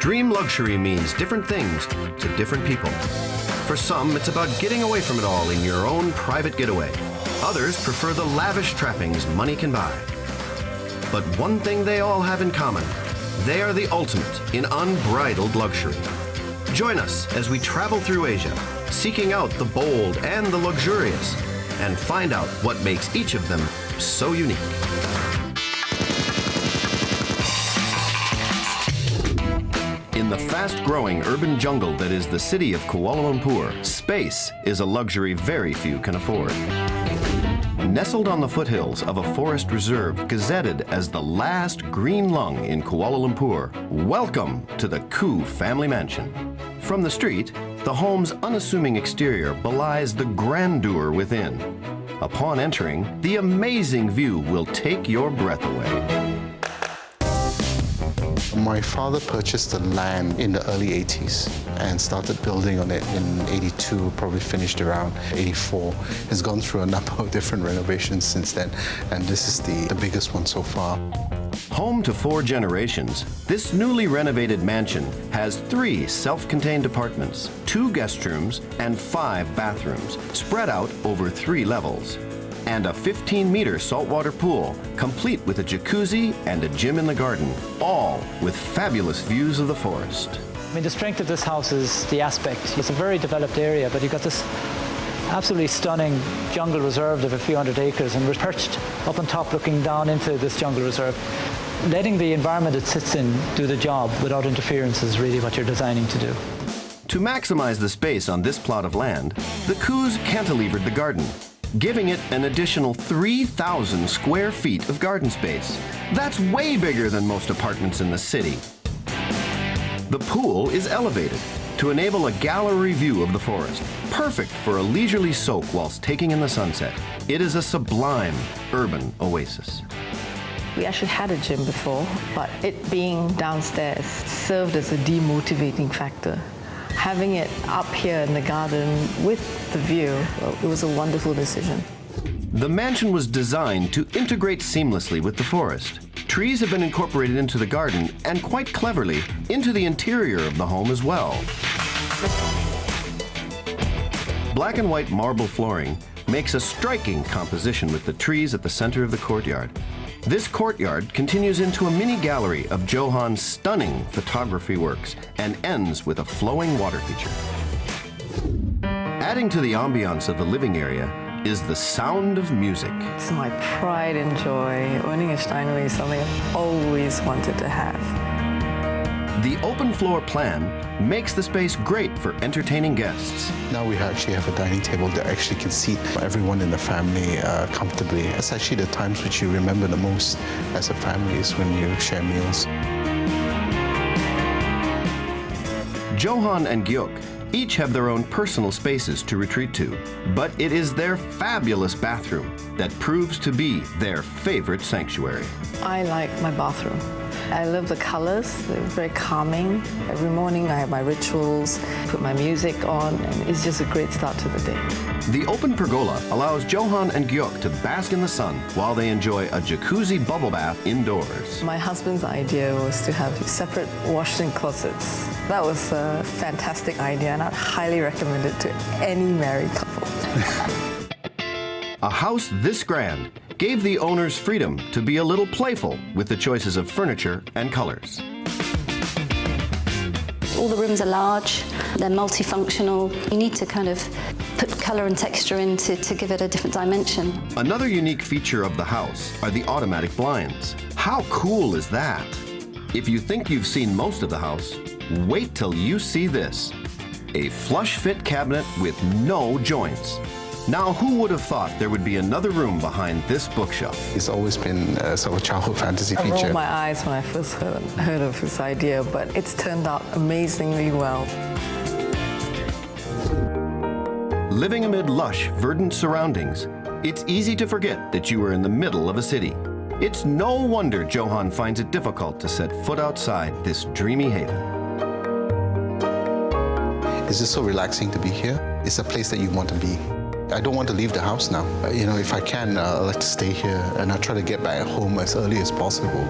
Extreme luxury means different things to different people. For some, it's about getting away from it all in your own private getaway. Others prefer the lavish trappings money can buy. But one thing they all have in common: they are the ultimate in unbridled luxury. Join us as we travel through Asia, seeking out the bold and the luxurious, and find out what makes each of them so unique. In the fast-growing urban jungle that is the city of Kuala Lumpur, space is a luxury very few can afford. Nestled on the foothills of a forest reserve gazetted as the last green lung in Kuala Lumpur, welcome to the Koo family mansion. From the street, the home's unassuming exterior belies the grandeur within. Upon entering, the amazing view will take your breath away. My father purchased the land in the early 80s and started building on it in 82, probably finished around 84. It's gone through a number of different renovations since then, and this is the biggest one so far. Home to 4 generations, this newly renovated mansion has 3 self-contained apartments, 2 guest rooms, and 5 bathrooms, spread out over 3 levels. And a 15-meter saltwater pool, complete with a jacuzzi and a gym in the garden, all with fabulous views of the forest. I mean, the strength of this house is the aspect. It's a very developed area, but you've got this absolutely stunning jungle reserve of a few hundred acres, and we're perched up on top looking down into this jungle reserve. Letting the environment it sits in do the job without interference is really what you're designing to do. To maximize the space on this plot of land, the Koos cantilevered the garden, giving it an additional 3,000 square feet of garden space. That's way bigger than most apartments in the city. The pool is elevated to enable a gallery view of the forest, perfect for a leisurely soak whilst taking in the sunset. It is a sublime urban oasis. We actually had a gym before, but it being downstairs served as a demotivating factor. Having it up here in the garden with the view, well, it was a wonderful decision. The mansion was designed to integrate seamlessly with the forest. Trees have been incorporated into the garden and quite cleverly into the interior of the home as well. Black and white marble flooring makes a striking composition with the trees at the center of the courtyard. This courtyard continues into a mini gallery of Johan's stunning photography works and ends with a flowing water feature. Adding to the ambiance of the living area is the sound of music. It's my pride and joy. Owning a Steinway is something I've always wanted to have. The open floor plan makes the space great for entertaining guests. Now we actually have a dining table that actually can seat everyone in the family comfortably. It's actually the times which you remember the most as a family is when you share meals. Johan and Gyok each have their own personal spaces to retreat to, but it is their fabulous bathroom that proves to be their favorite sanctuary. I like my bathroom. I love the colors, they're very calming. Every morning I have my rituals, put my music on, and it's just a great start to the day. The open pergola allows Johan and Gyok to bask in the sun while they enjoy a jacuzzi bubble bath indoors. My husband's idea was to have separate wash-in closets. That was a fantastic idea, and I'd highly recommend it to any married couple. A house this grand gave the owners freedom to be a little playful with the choices of furniture and colors. All the rooms are large, they're multifunctional. You need to kind of put colour and texture in to give it a different dimension. Another unique feature of the house are the automatic blinds. How cool is that? If you think you've seen most of the house, wait till you see this. A flush fit cabinet with no joints. Now, who would have thought there would be another room behind this bookshelf? It's always been sort of a childhood fantasy I feature. rolled my eyes when I first heard of this idea, but it's turned out amazingly well. Living amid lush, verdant surroundings, it's easy to forget that you are in the middle of a city. It's no wonder Johan finds it difficult to set foot outside this dreamy haven. It's just so relaxing to be here. It's a place that you want to be. I don't want to leave the house now. You know, if I can, I like to stay here, and I try to get back home as early as possible.